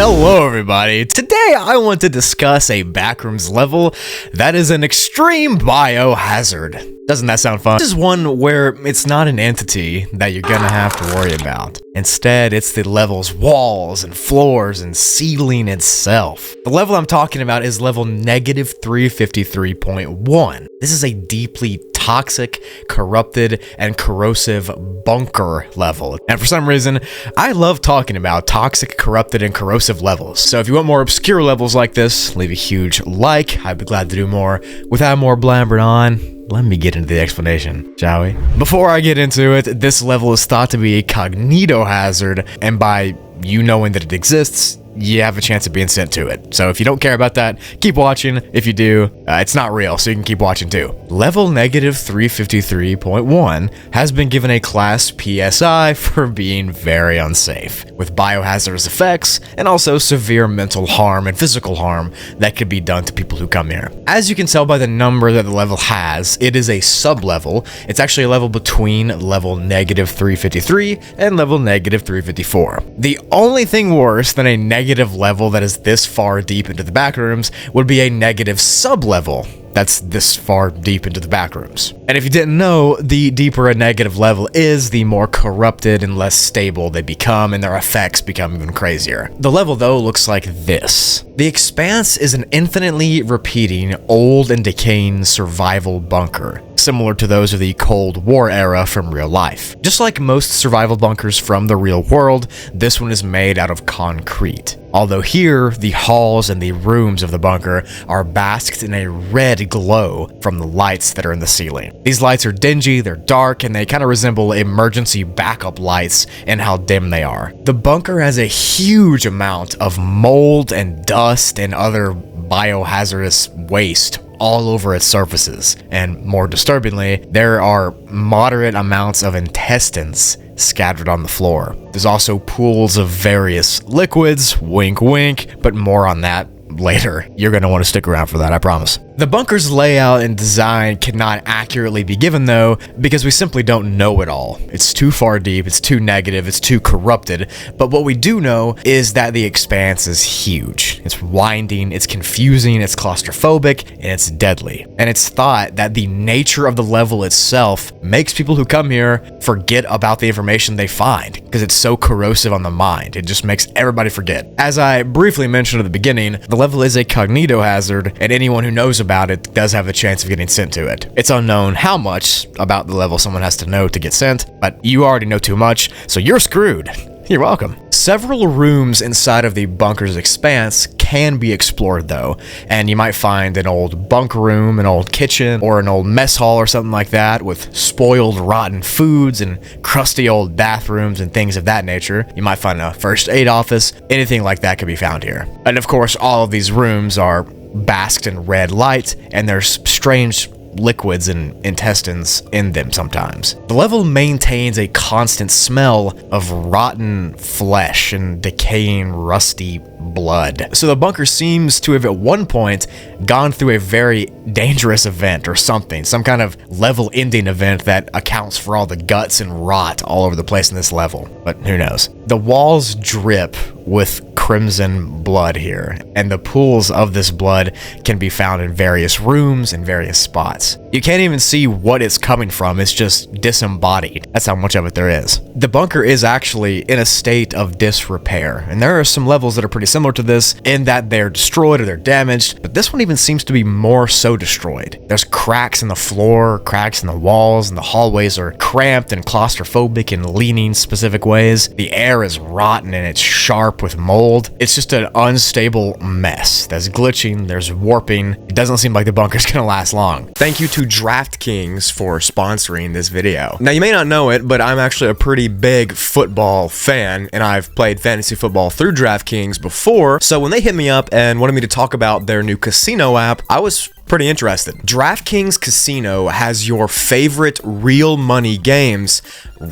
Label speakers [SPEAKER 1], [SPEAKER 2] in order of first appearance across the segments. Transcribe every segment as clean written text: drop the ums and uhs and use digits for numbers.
[SPEAKER 1] Hello everybody, today I want to discuss a Backrooms level that is an extreme biohazard. Doesn't that sound fun? This is one where it's not an entity that you're gonna have to worry about. Instead, it's the level's walls and floors and ceiling itself. The level I'm talking about is level negative 353.1. This is a deeply toxic, corrupted, and corrosive bunker level. And for some reason, I love talking about toxic, corrupted, and corrosive levels. So if you want more obscure levels like this, leave a huge like. I'd be glad to do more. Without more blabbering on, let me get into the explanation, shall we? Before I get into it, this level is thought to be a cognito hazard, and by you knowing that it exists, you have a chance of being sent to it. So if you don't care about that, keep watching. If you do, it's not real, so you can keep watching too. Level negative 353.1 has been given a class PSI for being very unsafe, with biohazardous effects and also severe mental harm and physical harm that could be done to people who come here. As you can tell by the number that the level has, it is a sub-level. It's actually a level between level negative 353 and level negative 354. The only thing worse than a negative level that is this far deep into the backrooms would be a negative sub-level that's this far deep into the backrooms. And if you didn't know, the deeper a negative level is, the more corrupted and less stable they become, and their effects become even crazier. The level, though, looks like this. The Expanse is an infinitely repeating, old and decaying survival bunker, similar to those of the Cold War era from real life. Just like most survival bunkers from the real world, this one is made out of concrete. Although here, the halls and the rooms of the bunker are basked in a red glow from the lights that are in the ceiling. These lights are dingy, they're dark, and they kind of resemble emergency backup lights in how dim they are. The bunker has a huge amount of mold and dust and other biohazardous waste all over its surfaces, and more disturbingly, there are moderate amounts of intestines scattered on the floor. There's also pools of various liquids, wink wink, but more on that later. You're going to want to stick around for that, I promise. The bunker's layout and design cannot accurately be given though, because we simply don't know it all. It's too far deep, it's too negative, it's too corrupted, but what we do know is that the Expanse is huge. It's winding, it's confusing, it's claustrophobic, and it's deadly. And it's thought that the nature of the level itself makes people who come here forget about the information they find, because it's so corrosive on the mind. It just makes everybody forget. As I briefly mentioned at the beginning, the level is a cognito hazard, and anyone who knows about it does have a chance of getting sent to it. It's unknown how much about the level someone has to know to get sent, but you already know too much, so you're screwed. You're welcome. Several rooms inside of the bunker's Expanse can be explored though, and you might find an old bunk room, an old kitchen, or an old mess hall or something like that with spoiled, rotten foods and crusty old bathrooms and things of that nature. You might find a first aid office. Anything like that could be found here. And of course, all of these rooms are basked in red light, and there's strange liquids and intestines in them sometimes. The level maintains a constant smell of rotten flesh and decaying rusty blood. So the bunker seems to have at one point gone through a very dangerous event or something, some kind of level ending event that accounts for all the guts and rot all over the place in this level, but who knows. The walls drip with crimson blood here, and the pools of this blood can be found in various rooms and various spots. You can't even see what it's coming from, it's just disembodied. That's how much of it there is. The bunker is actually in a state of disrepair, and there are some levels that are pretty similar to this in that they're destroyed or they're damaged, but this one even seems to be more so destroyed. There's cracks in the floor, cracks in the walls, and the hallways are cramped and claustrophobic in leaning specific ways. The air is rotten and it's sharp with mold. It's just an unstable mess. There's glitching, there's warping. It doesn't seem like the bunker's gonna last long. Thank you to DraftKings for sponsoring this video. Now, you may not know it, but I'm actually a pretty big football fan, and I've played fantasy football through DraftKings before, so when they hit me up and wanted me to talk about their new casino app, I was pretty interested. DraftKings Casino has your favorite real money games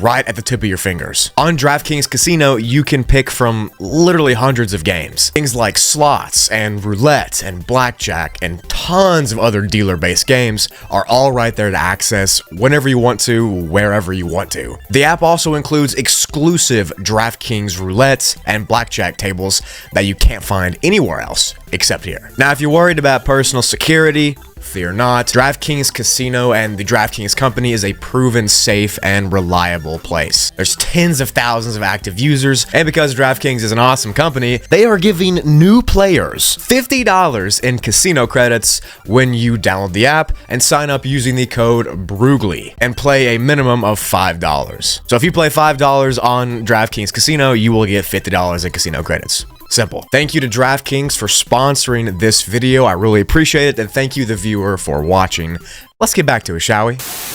[SPEAKER 1] right at the tip of your fingers. On DraftKings Casino, you can pick from literally hundreds of games. Things like slots and roulette and blackjack and tons of other dealer-based games are all right there to access whenever you want to, wherever you want to. The app also includes exclusive DraftKings roulette and blackjack tables that you can't find anywhere else except here. Now, if you're worried about personal security, fear not. DraftKings Casino and the DraftKings company is a proven safe and reliable place. There's tens of thousands of active users, and because DraftKings is an awesome company, they are giving new players $50 in casino credits when you download the app and sign up using the code BRUGLY and play a minimum of $5. So if you play $5 on DraftKings Casino, you will get $50 in casino credits. Simple. Thank you to DraftKings for sponsoring this video. I really appreciate it, and thank you, the viewer, for watching. Let's get back to it, shall we?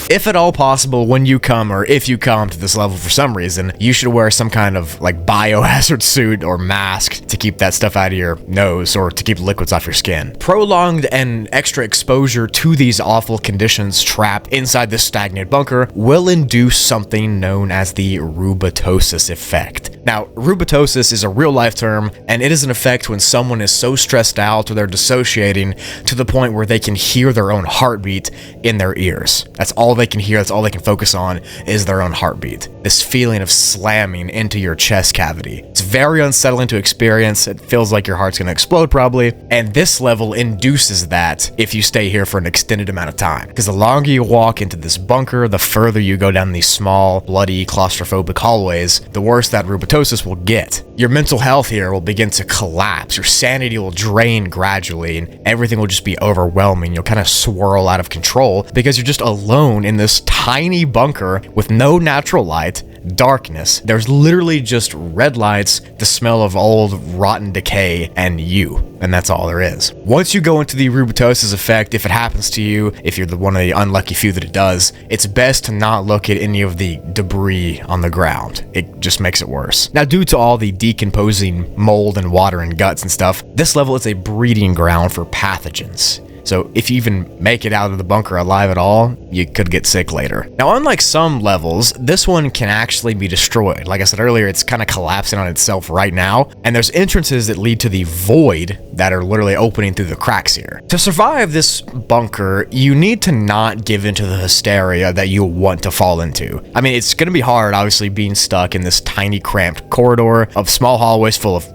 [SPEAKER 1] If at all possible, when you come, or if you come to this level for some reason, you should wear some kind of like biohazard suit or mask to keep that stuff out of your nose or to keep liquids off your skin. Prolonged and extra exposure to these awful conditions trapped inside this stagnant bunker will induce something known as the rubetosis effect. Now, rubetosis is a real-life term, and it is an effect when someone is so stressed out or they're dissociating to the point where they can hear their own heartbeat in their ears. That's all they can hear, that's all they can focus on is their own heartbeat. This feeling of slamming into your chest cavity. It's very unsettling to experience. It feels like your heart's gonna explode probably, and this level induces that if you stay here for an extended amount of time. Because the longer you walk into this bunker, the further you go down these small, bloody, claustrophobic hallways, the worse that rubetosis will get. Your mental health here will begin to collapse, your sanity will drain gradually, and everything will just be overwhelming. You'll kind of swirl out of control because you're just alone in this tiny bunker with no natural light, darkness. There's literally just red lights, the smell of old rotten decay, and you. And that's all there is. Once you go into the rubetosis effect, if it happens to you, if you're one of the unlucky few that it does, it's best to not look at any of the debris on the ground. It just makes it worse. Now, due to all the decomposing mold and water and guts and stuff, this level is a breeding ground for pathogens. So if you even make it out of the bunker alive at all, you could get sick later. Now, unlike some levels, this one can actually be destroyed. Like I said earlier, it's kind of collapsing on itself right now, and there's entrances that lead to the void that are literally opening through the cracks here. To survive this bunker, you need to not give into the hysteria that you want to fall into. I mean, it's gonna be hard, obviously, being stuck in this tiny, cramped corridor of small hallways full of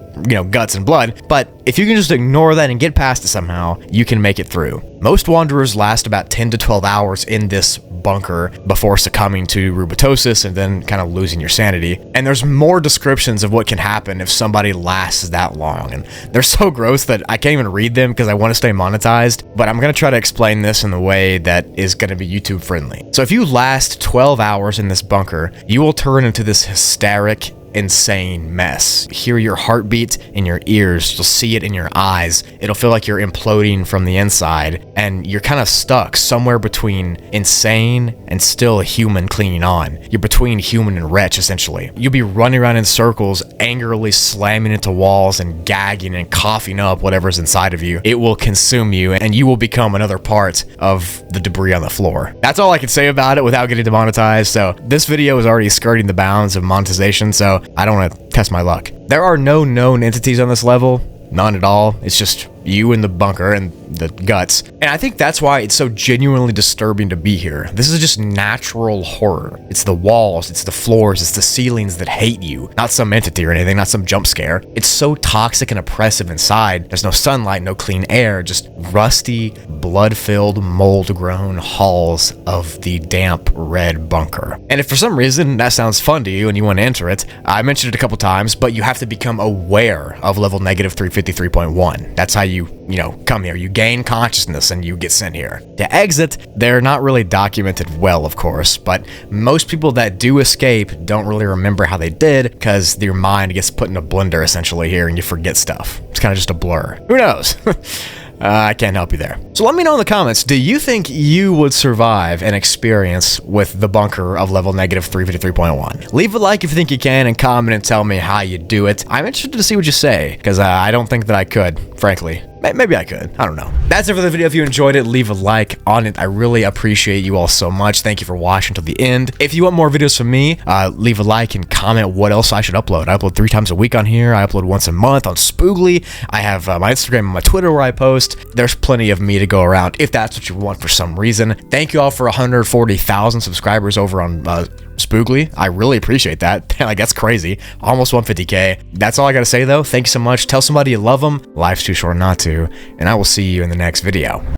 [SPEAKER 1] guts and blood, but if you can just ignore that and get past it somehow, you can make it through. Most wanderers last about 10 to 12 hours in this bunker before succumbing to rubetosis and then kind of losing your sanity. And there's more descriptions of what can happen if somebody lasts that long, and they're so gross that I can't even read them because I want to stay monetized, but I'm going to try to explain this in the way that is going to be YouTube friendly. So if you last 12 hours in this bunker, you will turn into this hysteric, insane mess. Hear your heartbeat in your ears, you'll see it in your eyes, it'll feel like you're imploding from the inside, and you're kind of stuck somewhere between insane and still human clinging on. You're between human and wretch, essentially. You'll be running around in circles, angrily slamming into walls and gagging and coughing up whatever's inside of you. It will consume you, and you will become another part of the debris on the floor. That's all I can say about it without getting demonetized, so this video is already skirting the bounds of monetization, so I don't want to test my luck. There are no known entities on this level, none at all. It's just you in the bunker and the guts. And I think that's why it's so genuinely disturbing to be here. This is just natural horror. It's the walls, it's the floors, it's the ceilings that hate you. Not some entity or anything, not some jump scare. It's so toxic and oppressive inside. There's no sunlight, no clean air, just rusty, blood-filled, mold-grown halls of the damp red bunker. And if for some reason that sounds fun to you and you want to enter it, I mentioned it a couple times, but you have to become aware of level negative 353.1. That's how you come here. You gain consciousness and you get sent here. To exit, they're not really documented well, of course, but most people that do escape don't really remember how they did because your mind gets put in a blender essentially here and you forget stuff. It's kind of just a blur. Who knows? I can't help you there. So let me know in the comments, do you think you would survive an experience with the bunker of level negative 353.1? Leave a like if you think you can and comment and tell me how you do it. I'm interested to see what you say, because I don't think that I could, frankly. Maybe I could. I don't know. That's it for the video. If you enjoyed it, leave a like on it. I really appreciate you all so much. Thank you for watching till the end. If you want more videos from me, leave a like and comment what else I should upload. I upload 3 times a week on here. I upload once a month on Spoogly. I have my Instagram and my Twitter where I post. There's plenty of me to go around if that's what you want for some reason. Thank you all for 140,000 subscribers over on Spoogly. I really appreciate that. Like, that's crazy. Almost 150K. That's all I gotta say though. Thank you so much. Tell somebody you love them. Life's too short not to. And I will see you in the next video.